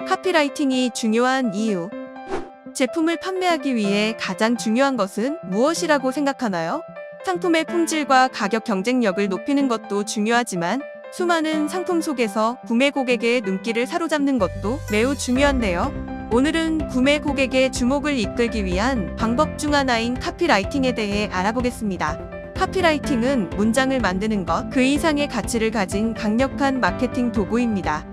카피라이팅이 중요한 이유. 제품을 판매하기 위해 가장 중요한 것은 무엇이라고 생각하나요? 상품의 품질과 가격 경쟁력을 높이는 것도 중요하지만 수많은 상품 속에서 구매 고객의 눈길을 사로잡는 것도 매우 중요한데요. 오늘은 구매 고객의 주목을 이끌기 위한 방법 중 하나인 카피라이팅에 대해 알아보겠습니다. 카피라이팅은 문장을 만드는 것 그 이상의 가치를 가진 강력한 마케팅 도구입니다.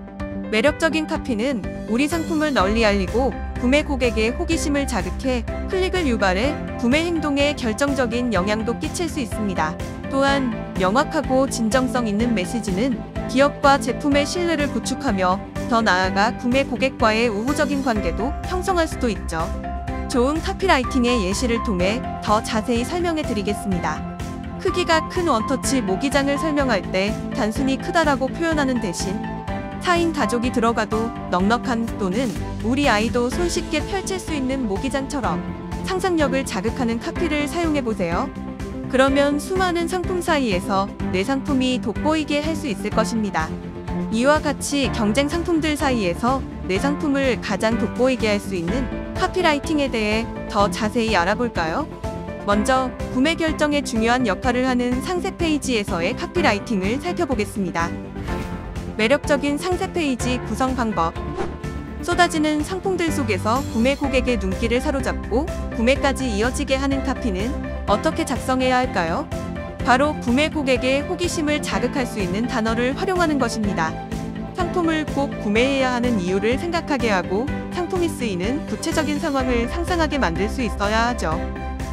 매력적인 카피는 우리 상품을 널리 알리고 구매 고객의 호기심을 자극해 클릭을 유발해 구매 행동에 결정적인 영향도 끼칠 수 있습니다. 또한 명확하고 진정성 있는 메시지는 기업과 제품의 신뢰를 구축하며 더 나아가 구매 고객과의 우호적인 관계도 형성할 수도 있죠. 좋은 카피라이팅의 예시를 통해 더 자세히 설명해 드리겠습니다. 크기가 큰 원터치 모기장을 설명할 때 단순히 크다라고 표현하는 대신 4인 가족이 들어가도 넉넉한 또는 우리 아이도 손쉽게 펼칠 수 있는 모기장처럼 상상력을 자극하는 카피를 사용해보세요. 그러면 수많은 상품 사이에서 내 상품이 돋보이게 할 수 있을 것입니다. 이와 같이 경쟁 상품들 사이에서 내 상품을 가장 돋보이게 할 수 있는 카피라이팅에 대해 더 자세히 알아볼까요? 먼저 구매 결정에 중요한 역할을 하는 상세 페이지에서의 카피라이팅을 살펴보겠습니다. 매력적인 상세 페이지 구성 방법. 쏟아지는 상품들 속에서 구매 고객의 눈길을 사로잡고 구매까지 이어지게 하는 카피는 어떻게 작성해야 할까요? 바로 구매 고객의 호기심을 자극할 수 있는 단어를 활용하는 것입니다. 상품을 꼭 구매해야 하는 이유를 생각하게 하고 상품이 쓰이는 구체적인 상황을 상상하게 만들 수 있어야 하죠.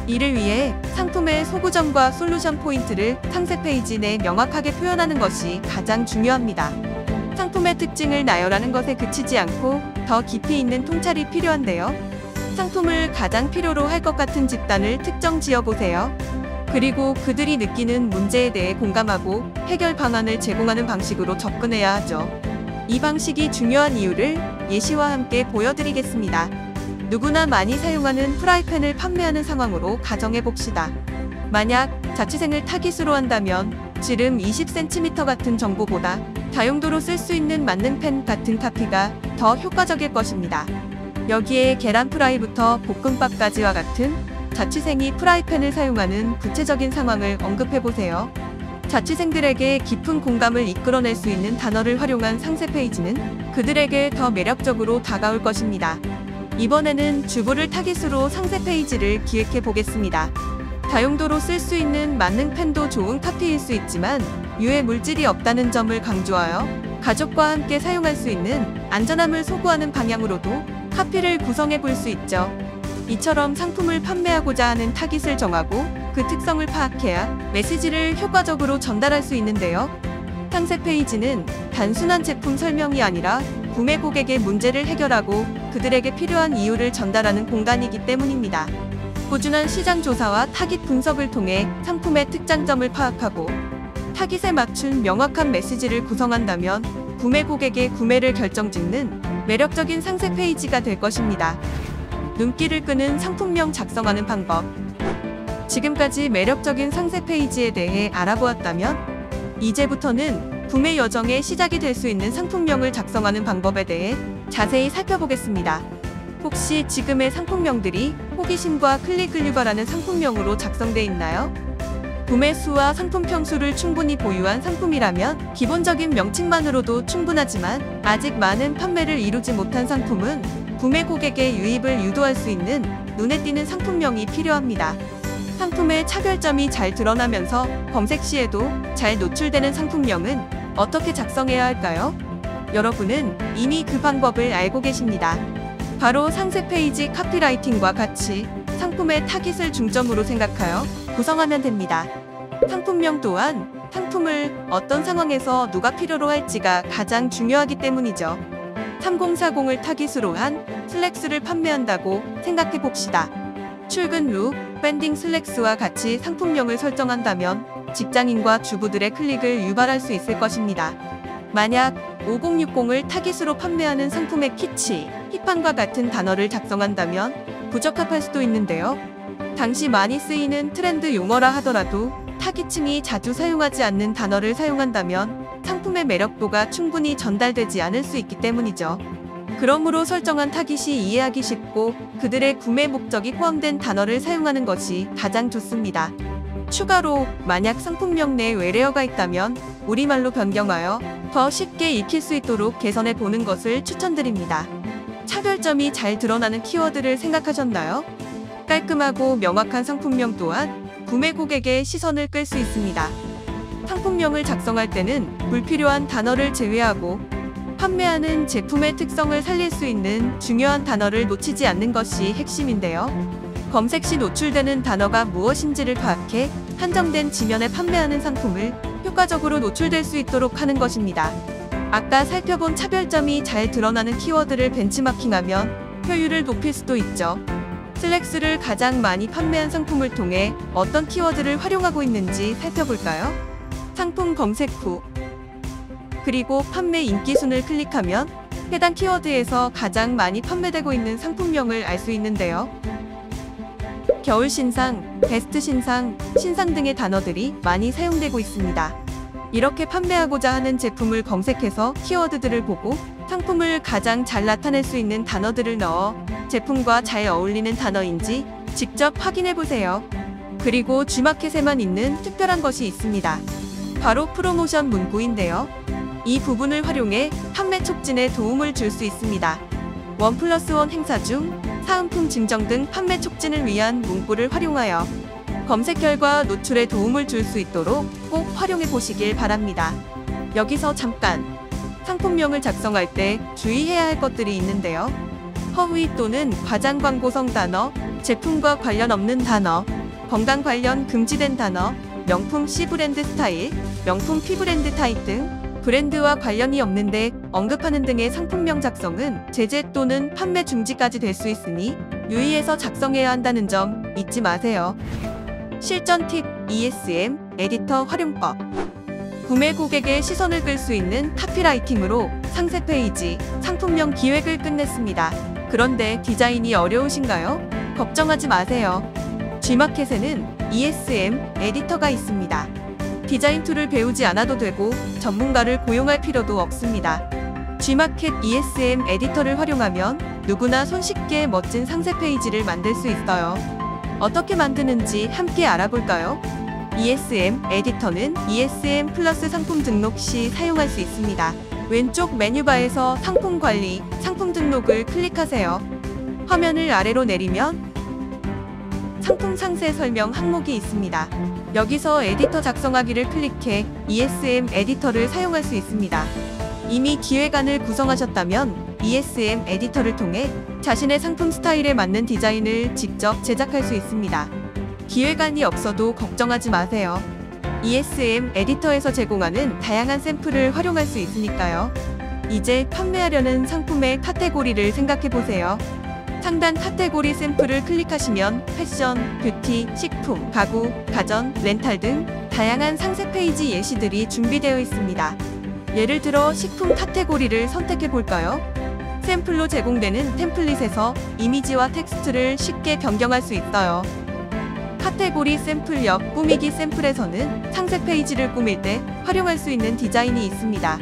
이를 위해 상품의 소구점과 솔루션 포인트를 상세 페이지 내 명확하게 표현하는 것이 가장 중요합니다. 상품의 특징을 나열하는 것에 그치지 않고 더 깊이 있는 통찰이 필요한데요. 상품을 가장 필요로 할 것 같은 집단을 특정 지어보세요. 그리고 그들이 느끼는 문제에 대해 공감하고 해결 방안을 제공하는 방식으로 접근해야 하죠. 이 방식이 중요한 이유를 예시와 함께 보여드리겠습니다. 누구나 많이 사용하는 프라이팬을 판매하는 상황으로 가정해봅시다. 만약 자취생을 타깃으로 한다면 지름 20cm 같은 정보보다 다용도로 쓸 수 있는 만능팬 같은 카피가 더 효과적일 것입니다. 여기에 계란 프라이부터 볶음밥까지와 같은 자취생이 프라이팬을 사용하는 구체적인 상황을 언급해보세요. 자취생들에게 깊은 공감을 이끌어낼 수 있는 단어를 활용한 상세 페이지는 그들에게 더 매력적으로 다가올 것입니다. 이번에는 주부를 타깃으로 상세 페이지를 기획해 보겠습니다. 다용도로 쓸 수 있는 만능팬도 좋은 카피일 수 있지만 유해 물질이 없다는 점을 강조하여 가족과 함께 사용할 수 있는 안전함을 소구하는 방향으로도 카피를 구성해 볼 수 있죠. 이처럼 상품을 판매하고자 하는 타깃을 정하고 그 특성을 파악해야 메시지를 효과적으로 전달할 수 있는데요. 상세 페이지는 단순한 제품 설명이 아니라 구매 고객의 문제를 해결하고 그들에게 필요한 이유를 전달하는 공간이기 때문입니다. 꾸준한 시장 조사와 타깃 분석을 통해 상품의 특장점을 파악하고 타깃에 맞춘 명확한 메시지를 구성한다면 구매 고객의 구매를 결정짓는 매력적인 상세 페이지가 될 것입니다. 눈길을 끄는 상품명 작성하는 방법. 지금까지 매력적인 상세 페이지에 대해 알아보았다면 이제부터는 구매 여정의 시작이 될 수 있는 상품명을 작성하는 방법에 대해 자세히 살펴보겠습니다. 혹시 지금의 상품명들이 호기심과 클릭을 유발하는 상품명으로 작성돼 있나요? 구매 수와 상품 평수를 충분히 보유한 상품이라면 기본적인 명칭만으로도 충분하지만 아직 많은 판매를 이루지 못한 상품은 구매 고객의 유입을 유도할 수 있는 눈에 띄는 상품명이 필요합니다. 상품의 차별점이 잘 드러나면서 검색 시에도 잘 노출되는 상품명은 어떻게 작성해야 할까요? 여러분은 이미 그 방법을 알고 계십니다. 바로 상세 페이지 카피라이팅과 같이 상품의 타깃을 중점으로 생각하여 구성하면 됩니다. 상품명 또한 상품을 어떤 상황에서 누가 필요로 할지가 가장 중요하기 때문이죠. 3040을 타깃으로 한 슬랙스를 판매한다고 생각해 봅시다. 출근 룩, 밴딩 슬랙스와 같이 상품명을 설정한다면 직장인과 주부들의 클릭을 유발할 수 있을 것입니다. 만약 5060을 타깃으로 판매하는 상품의 키치, 힙함과 같은 단어를 작성한다면 부적합할 수도 있는데요. 당시 많이 쓰이는 트렌드 용어라 하더라도 타깃층이 자주 사용하지 않는 단어를 사용한다면 상품의 매력도가 충분히 전달되지 않을 수 있기 때문이죠. 그러므로 설정한 타깃이 이해하기 쉽고 그들의 구매 목적이 포함된 단어를 사용하는 것이 가장 좋습니다. 추가로 만약 상품명 내에 외래어가 있다면 우리말로 변경하여 더 쉽게 익힐 수 있도록 개선해 보는 것을 추천드립니다. 차별점이 잘 드러나는 키워드를 생각하셨나요? 깔끔하고 명확한 상품명 또한 구매 고객의 시선을 끌 수 있습니다. 상품명을 작성할 때는 불필요한 단어를 제외하고 판매하는 제품의 특성을 살릴 수 있는 중요한 단어를 놓치지 않는 것이 핵심인데요. 검색 시 노출되는 단어가 무엇인지를 파악해 한정된 지면에 판매하는 상품을 효과적으로 노출될 수 있도록 하는 것입니다. 아까 살펴본 차별점이 잘 드러나는 키워드를 벤치마킹하면 효율을 높일 수도 있죠. 슬랙스를 가장 많이 판매한 상품을 통해 어떤 키워드를 활용하고 있는지 살펴볼까요? 상품 검색 후 그리고 판매 인기순을 클릭하면 해당 키워드에서 가장 많이 판매되고 있는 상품명을 알 수 있는데요. 겨울 신상, 베스트 신상, 신상 등의 단어들이 많이 사용되고 있습니다. 이렇게 판매하고자 하는 제품을 검색해서 키워드들을 보고 상품을 가장 잘 나타낼 수 있는 단어들을 넣어 제품과 잘 어울리는 단어인지 직접 확인해 보세요. 그리고 G마켓에만 있는 특별한 것이 있습니다. 바로 프로모션 문구인데요. 이 부분을 활용해 판매 촉진에 도움을 줄 수 있습니다. 1+1 행사 중 사은품 증정 등 판매 촉진을 위한 문구를 활용하여 검색 결과 노출에 도움을 줄 수 있도록 꼭 활용해 보시길 바랍니다. 여기서 잠깐! 상품명을 작성할 때 주의해야 할 것들이 있는데요. 허위 또는 과장 광고성 단어, 제품과 관련 없는 단어, 건강 관련 금지된 단어, 명품 C 브랜드 스타일, 명품 P 브랜드 타입 등 브랜드와 관련이 없는데 언급하는 등의 상품명 작성은 제재 또는 판매 중지까지 될 수 있으니 유의해서 작성해야 한다는 점 잊지 마세요. 실전 팁 ESM 에디터 활용법. 구매 고객의 시선을 끌 수 있는 카피라이팅으로 상세 페이지, 상품명 기획을 끝냈습니다. 그런데 디자인이 어려우신가요? 걱정하지 마세요. G마켓에는 ESM 에디터가 있습니다. 디자인 툴을 배우지 않아도 되고 전문가를 고용할 필요도 없습니다. G마켓 ESM 에디터를 활용하면 누구나 손쉽게 멋진 상세 페이지를 만들 수 있어요. 어떻게 만드는지 함께 알아볼까요? ESM 에디터는 ESM 플러스 상품 등록 시 사용할 수 있습니다. 왼쪽 메뉴바에서 상품 관리, 상품 등록을 클릭하세요. 화면을 아래로 내리면 상품 상세 설명 항목이 있습니다. 여기서 에디터 작성하기를 클릭해 ESM 에디터를 사용할 수 있습니다. 이미 기획안을 구성하셨다면 ESM 에디터를 통해 자신의 상품 스타일에 맞는 디자인을 직접 제작할 수 있습니다. 기획안이 없어도 걱정하지 마세요. ESM 에디터에서 제공하는 다양한 샘플을 활용할 수 있으니까요. 이제 판매하려는 상품의 카테고리를 생각해보세요. 상단 카테고리 샘플을 클릭하시면 패션, 뷰티, 식품, 가구, 가전, 렌탈 등 다양한 상세 페이지 예시들이 준비되어 있습니다. 예를 들어 식품 카테고리를 선택해 볼까요? 샘플로 제공되는 템플릿에서 이미지와 텍스트를 쉽게 변경할 수 있어요. 카테고리 샘플 옆 꾸미기 샘플에서는 상세 페이지를 꾸밀 때 활용할 수 있는 디자인이 있습니다.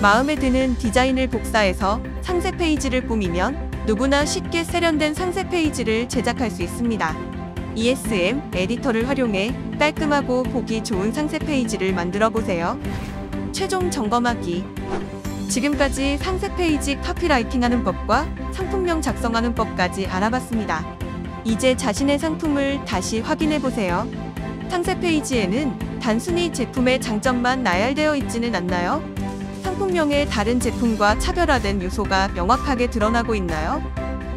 마음에 드는 디자인을 복사해서 상세 페이지를 꾸미면 누구나 쉽게 세련된 상세 페이지를 제작할 수 있습니다. ESM 에디터를 활용해 깔끔하고 보기 좋은 상세 페이지를 만들어 보세요. 최종 점검하기. 지금까지 상세 페이지 카피라이팅하는 법과 상품명 작성하는 법까지 알아봤습니다. 이제 자신의 상품을 다시 확인해 보세요. 상세 페이지에는 단순히 제품의 장점만 나열되어 있지는 않나요? 상품명에 다른 제품과 차별화된 요소가 명확하게 드러나고 있나요?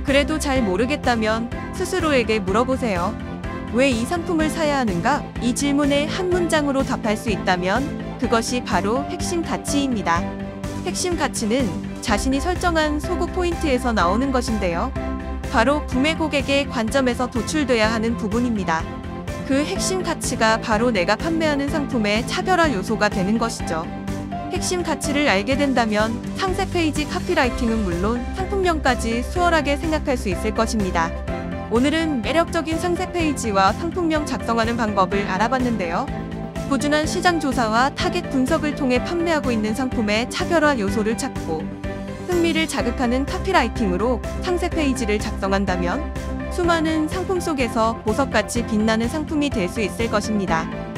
그래도 잘 모르겠다면 스스로에게 물어보세요. 왜 이 상품을 사야 하는가? 이 질문에 한 문장으로 답할 수 있다면 그것이 바로 핵심 가치입니다. 핵심 가치는 자신이 설정한 소구 포인트에서 나오는 것인데요. 바로 구매 고객의 관점에서 도출돼야 하는 부분입니다. 그 핵심 가치가 바로 내가 판매하는 상품의 차별화 요소가 되는 것이죠. 핵심 가치를 알게 된다면 상세 페이지 카피라이팅은 물론 상품명까지 수월하게 생각할 수 있을 것입니다. 오늘은 매력적인 상세 페이지와 상품명 작성하는 방법을 알아봤는데요. 꾸준한 시장 조사와 타겟 분석을 통해 판매하고 있는 상품의 차별화 요소를 찾고 흥미를 자극하는 카피라이팅으로 상세 페이지를 작성한다면 수많은 상품 속에서 보석같이 빛나는 상품이 될 수 있을 것입니다.